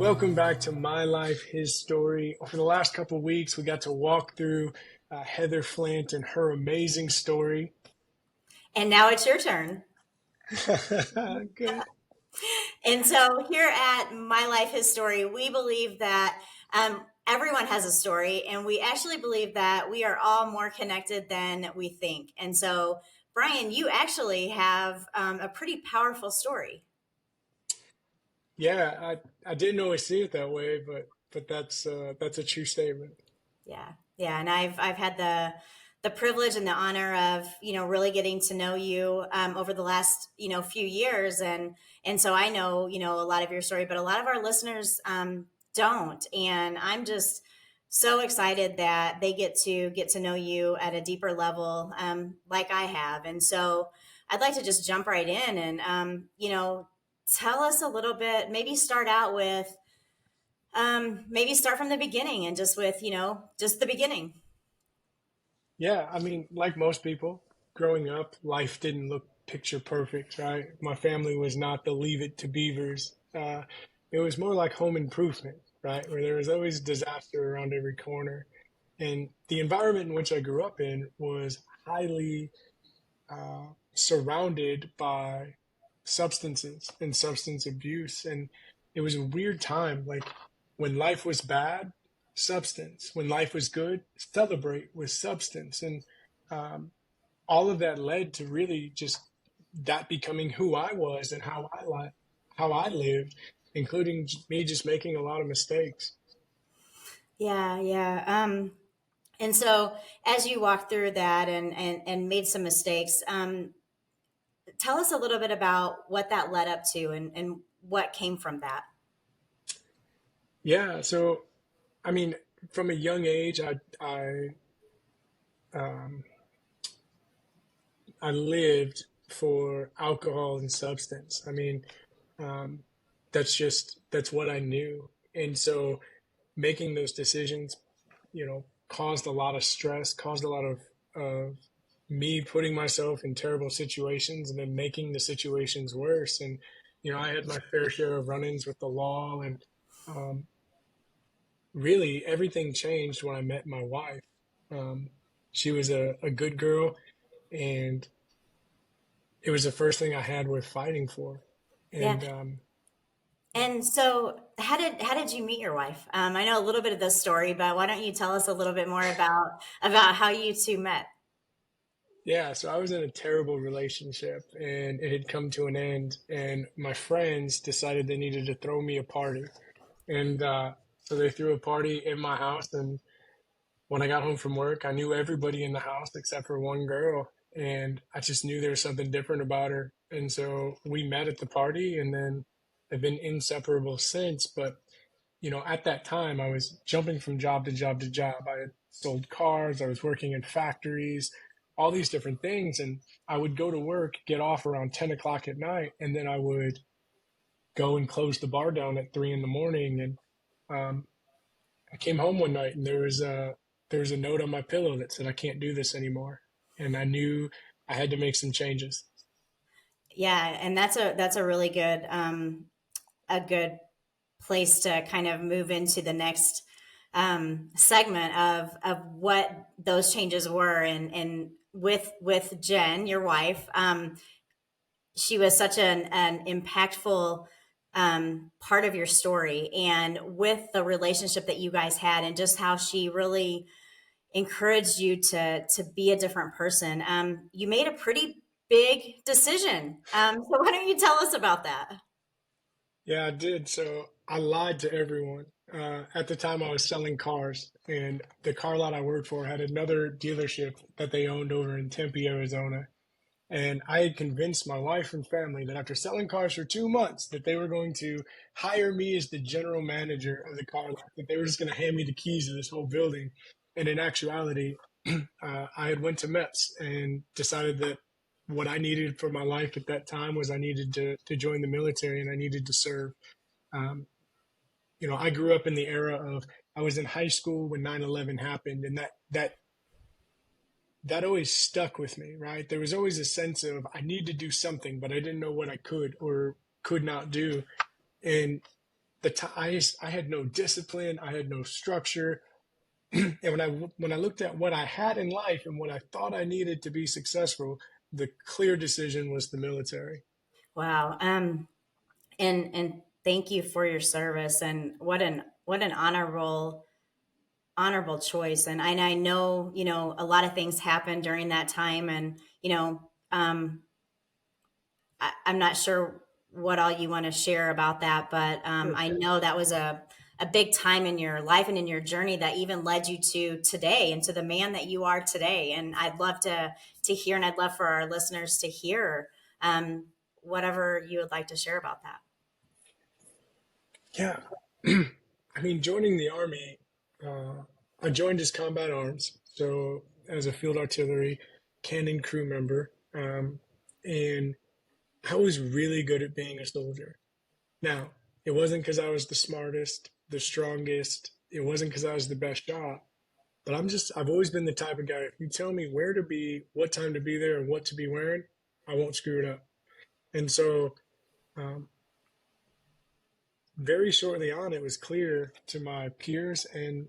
Welcome back to My Life, His Story. Over the last couple of weeks, we got to walk through Heather Flint and her amazing story. And now it's your turn. Good. And so here at My Life, His Story, we believe that everyone has a story, and we actually believe that we are all more connected than we think. And so, Bryan, you actually have a pretty powerful story. Yeah, I didn't always see it that way, but that's a true statement. Yeah, yeah, and I've had the privilege and the honor of really getting to know you over the last few years, and so I know a lot of your story, but a lot of our listeners don't, and I'm just so excited that they get to know you at a deeper level, like I have, and so I'd like to just jump right in and tell us a little bit. Maybe start from the beginning and just with just the beginning. Yeah, I mean, like most people, growing up, life didn't look picture perfect, right? My family was not the Leave It to Beavers. It was more like home improvement, right? Where there was always disaster around every corner. And the environment in which I grew up in was highly surrounded by substances and substance abuse. And it was a weird time. Like when life was bad, substance. When life was good, celebrate with substance. And um, all of that led to really just that becoming who I was and how I lived, including me just making a lot of mistakes. Yeah, yeah. And so as you walked through that and made some mistakes, tell us a little bit about what that led up to and what came from that. Yeah. So, I mean, from a young age, um, I lived for alcohol and substance. I mean, um, that's what I knew. And so making those decisions, caused a lot of stress, caused a lot of me putting myself in terrible situations and then making the situations worse. And, I had my fair share of run-ins with the law and um, really everything changed when I met my wife. Um, she was a good girl and it was the first thing I had worth fighting for. Yeah. And And so how did you meet your wife? I know a little bit of this story, but why don't you tell us a little bit more about how you two met? yeah, so I was in a terrible relationship and it had come to an end, and my friends decided they needed to throw me a party. And so they threw a party in my house. And when I got home from work, I knew everybody in the house except for one girl. And I just knew there was something different about her. And so we met at the party and then have been inseparable since. But at that time, I was jumping from job to job to job. I had sold cars, I was working in factories, all these different things. And I would go to work, get off around 10 o'clock at night, and then I would go and close the bar down at 3 in the morning. And um, I came home one night and there was a note on my pillow that said, I can't do this anymore. And I knew I had to make some changes. Yeah, and that's a really good a good place to kind of move into the next segment of what those changes were, and with Jen, your wife, she was such an impactful part of your story, and with the relationship that you guys had, and just how she really encouraged you to be a different person. You made a pretty big decision. So why don't you tell us about that? Yeah, I did. So I lied to everyone. At the time, I was selling cars, and the car lot I worked for had another dealership that they owned over in Tempe, Arizona. And I had convinced my wife and family that after selling cars for 2 months, that they were going to hire me as the general manager of the car lot, that they were just going to hand me the keys to this whole building. And in actuality, I had went to MEPS and decided that what I needed for my life at that time was I needed to join the military and I needed to serve. Um, I grew up in the era of I was in high school when 9/11 happened, and that always stuck with me, right? There was always a sense of I need to do something, but I didn't know what I could or could not do. And I had no discipline, I had no structure. And when I looked at what I had in life and what I thought I needed to be successful, the clear decision was the military. Wow. And thank you for your service, and what an honorable choice. And I know, a lot of things happened during that time, and I'm not sure what all you want to share about that, but Sure. I know that was a big time in your life and in your journey that even led you to today and to the man that you are today. And I'd love to hear, and I'd love for our listeners to hear um, whatever you would like to share about that. Yeah. I mean, joining the Army, uh, I joined as combat arms, so as a field artillery cannon crew member. And I was really good at being a soldier. Now, it wasn't because I was the smartest, the strongest, it wasn't because I was the best shot, but I've always been the type of guy, if you tell me where to be, what time to be there, and what to be wearing, I won't screw it up. And so, um, very shortly on, it was clear to my peers and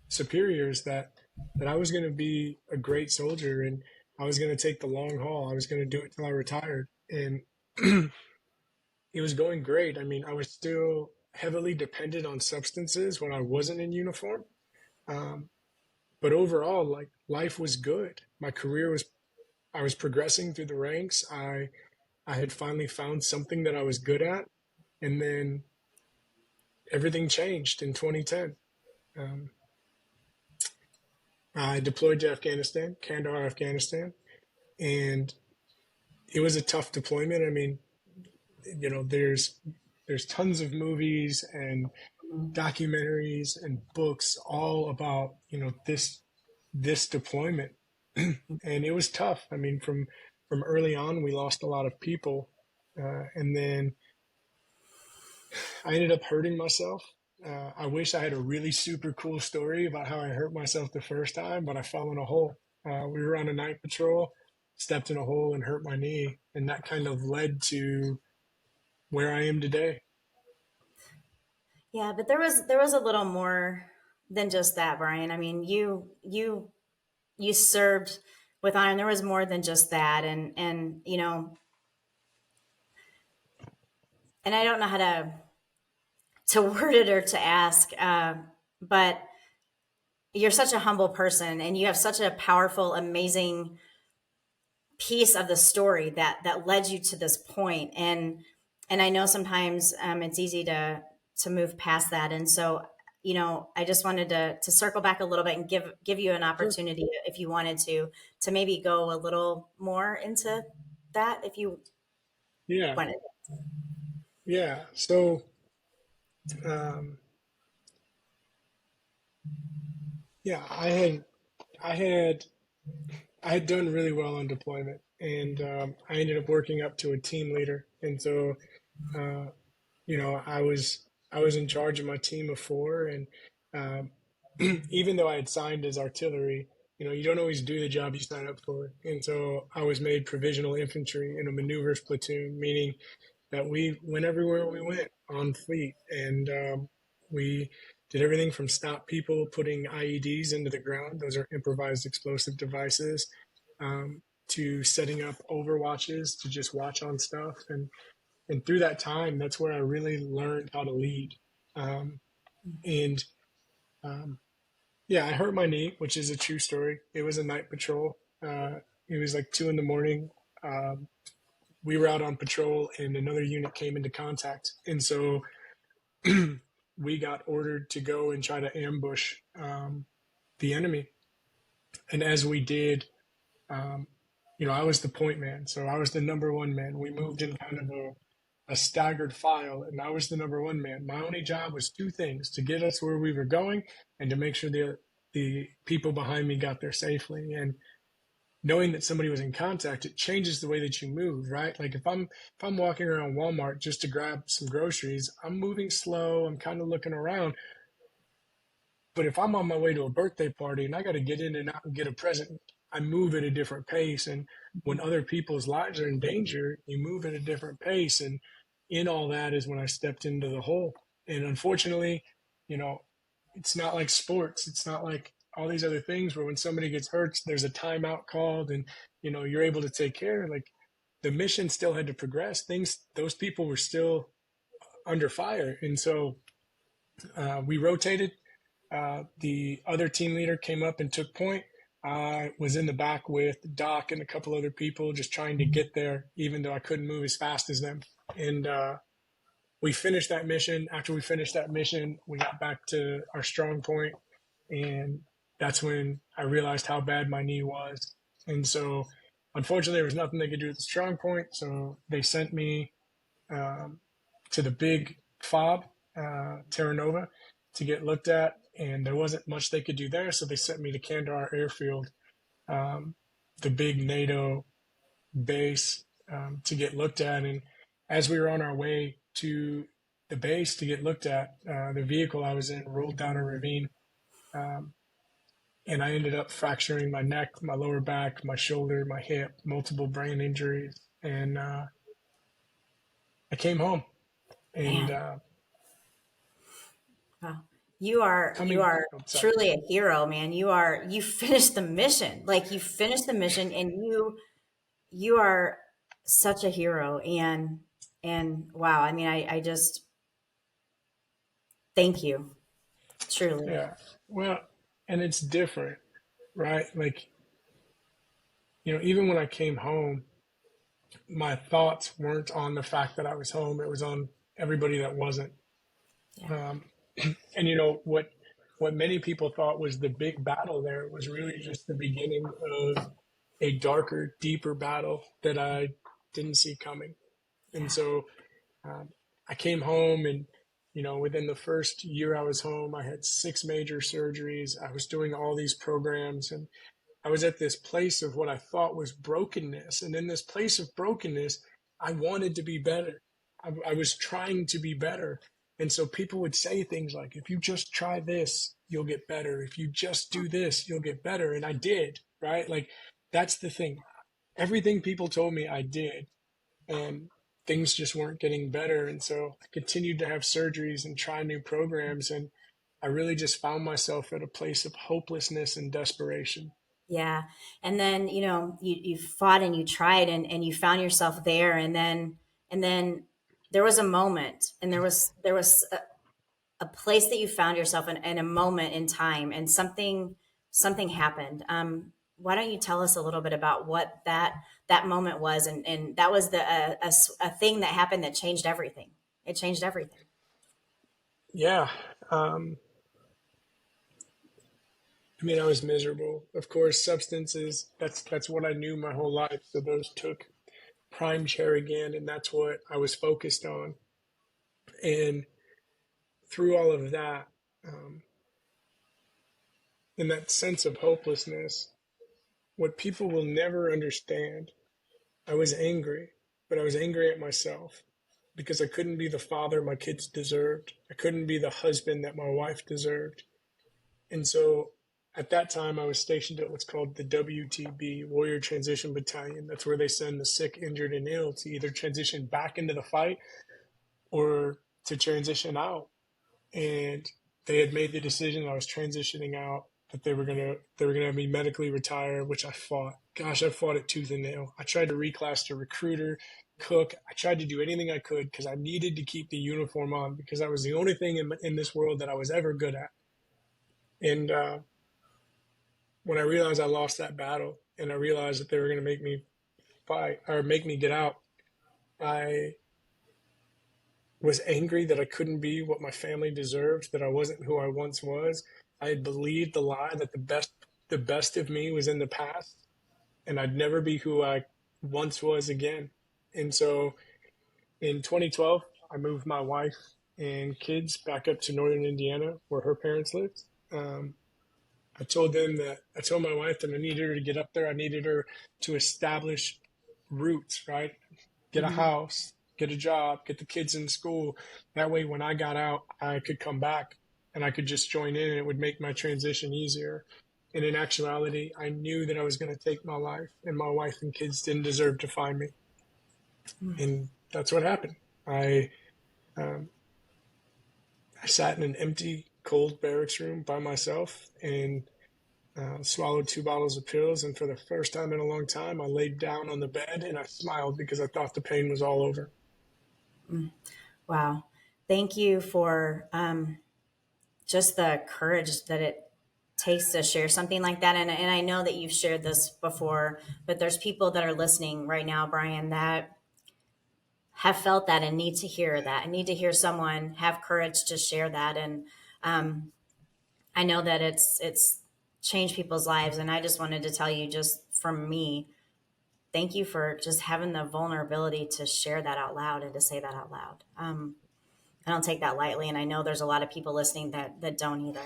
superiors that I was going to be a great soldier and I was going to take the long haul. I was going to do it till I retired, and it was going great. I mean, I was still heavily dependent on substances when I wasn't in uniform, um, but overall, like life was good. My career was I was progressing through the ranks. I had finally found something that I was good at, and then everything changed in 2010. Um, I deployed to Afghanistan, Kandahar, Afghanistan, and it was a tough deployment. I mean, there's tons of movies and documentaries and books all about this deployment, and it was tough. I mean, from early on, we lost a lot of people, and then I ended up hurting myself. I wish I had a really super cool story about how I hurt myself the first time, but I fell in a hole. We were on a night patrol, stepped in a hole and hurt my knee, and that kind of led to where I am today. Yeah, but there was a little more than just that, Brian. I mean, you served with honor. There was more than just that, and and I don't know how to word it or to ask, but you're such a humble person, and you have such a powerful, amazing piece of the story that led you to this point. And I know sometimes it's easy to move past that, and so I just wanted to circle back a little bit and give you an Sure. opportunity, if you wanted to maybe go a little more into that, if you Yeah, wanted. yeah. So, um, yeah, I had, I had done really well on deployment, and I ended up working up to a team leader, and so, uh, I was in charge of my team of four, and um, even though I had signed as artillery, you don't always do the job you sign up for, and so I was made provisional infantry in a maneuvers platoon, meaning that we went everywhere we went on fleet, and we did everything from stop people putting IEDs into the ground; those are improvised explosive devices, to setting up overwatches to just watch on stuff, and through that time, that's where I really learned how to lead. Um, and Yeah, I hurt my knee, which is a true story. It was a night patrol. It was like 2 in the morning. Um, we were out on patrol, and another unit came into contact, and so we got ordered to go and try to ambush the enemy. And as we did, um, I was the point man, so I was the number one man. We moved in kind of a staggered file, and I was the number one man. My only job was two things: to get us where we were going, and to make sure the people behind me got there safely. And knowing that somebody was in contact, it changes the way that you move, right? Like if I'm walking around Walmart just to grab some groceries, I'm moving slow, I'm kind of looking around. But if I'm on my way to a birthday party and I got to get in and out and get a present, I move at a different pace. And when other people's lives are in danger, you move at a different pace. And in all that is when I stepped into the hole. And unfortunately, you know, it's not like sports. It's not like all these other things where when somebody gets hurt, there's a timeout called and, you're able to take care. Like the mission still had to progress. Those people were still under fire. And so we rotated. The other team leader came up and took point. I was in the back with Doc and a couple other people just trying to get there, even though I couldn't move as fast as them. And we finished that mission. After we finished that mission, we got back to our strong point, and that's when I realized how bad my knee was. And so, unfortunately, there was nothing they could do at the strong point. So they sent me um, to the big fob, Terra Nova, to get looked at, and there wasn't much they could do there. So they sent me to Kandahar Airfield, um, the big NATO base, to get looked at. And as we were on our way to the base to get looked at, the vehicle I was in rolled down a ravine. Um, and I ended up fracturing my neck, my lower back, my shoulder, my hip, multiple brain injuries. And I came home. And Man, wow. You are oh, sorry. truly a hero, man. You finished the mission. Like you finished the mission, and you are such a hero. And wow, I mean, I just thank you, truly. Yeah. Well, and it's different, right? Like, even when I came home, my thoughts weren't on the fact that I was home. It was on everybody that wasn't. Yeah, Um, and what many people thought was the big battle there was really just the beginning of a darker, deeper battle that I didn't see coming. And yeah, so um, I came home, and within the first year I was home, I had 6 major surgeries. I was doing all these programs, and I was at this place of what I thought was brokenness. And in this place of brokenness, I wanted to be better. I was trying to be better. And so people would say things like, if you just try this, you'll get better. If you just do this, you'll get better. And I did, right? Like, that's the thing. Everything people told me, I did. And things just weren't getting better. And so I continued to have surgeries and try new programs. And I really just found myself at a place of hopelessness and desperation. yeah. And then you fought and you tried and you found yourself there, and then there was a moment, and there was a place that you found yourself in a moment in time, and something happened. Why don't you tell us a little bit about what that moment was, and that was a thing that happened that changed everything. It changed everything. Yeah. Um, I mean, I was miserable. Of course, substances, that's what I knew my whole life. So those took prime chair again, and that's what I was focused on. And through all of that, um, in that sense of hopelessness, what people will never understand, I was angry, but I was angry at myself because I couldn't be the father my kids deserved. I couldn't be the husband that my wife deserved. And so at that time, I was stationed at what's called the WTB, Warrior Transition Battalion. That's where they send the sick, injured, and ill to either transition back into the fight or to transition out. And they had made the decision I was transitioning out, that they were gonna have me medically retire, which I fought. Gosh, I fought it tooth and nail. I tried to reclass to recruiter, cook. I tried to do anything I could because I needed to keep the uniform on because that was the only thing in this world that I was ever good at. And when I realized I lost that battle, and I realized that they were going to make me fight or make me get out, I was angry that I couldn't be what my family deserved, that I wasn't who I once was. I had believed the lie that the best of me was in the past, and I'd never be who I once was again. And so in 2012, I moved my wife and kids back up to northern Indiana where her parents lived. Um, I told my wife that I needed her to get up there. I needed her to establish roots, right? Get a Hmm. house, get a job, get the kids in school. That way, when I got out, I could come back and I could just join in, and it would make my transition easier. And in actuality, I knew that I was going to take my life, and my wife and kids didn't deserve to find me. And that's what happened. I um, I sat in an empty, cold barracks room by myself and swallowed 2 bottles of pills. And for the first time in a long time, I laid down on the bed and I smiled because I thought the pain was all over. Wow. Thank you for just the courage that it takes to share something like that. And I know that you've shared this before, but there's people that are listening right now, Bryan, that have felt that and need to hear that and need to hear someone have courage to share that. And um, I know that it's changed people's lives. And I just wanted to tell you, just from me, thank you for just having the vulnerability to share that out loud and to say that out loud. I don't take that lightly, and I know there's a lot of people listening that don't either.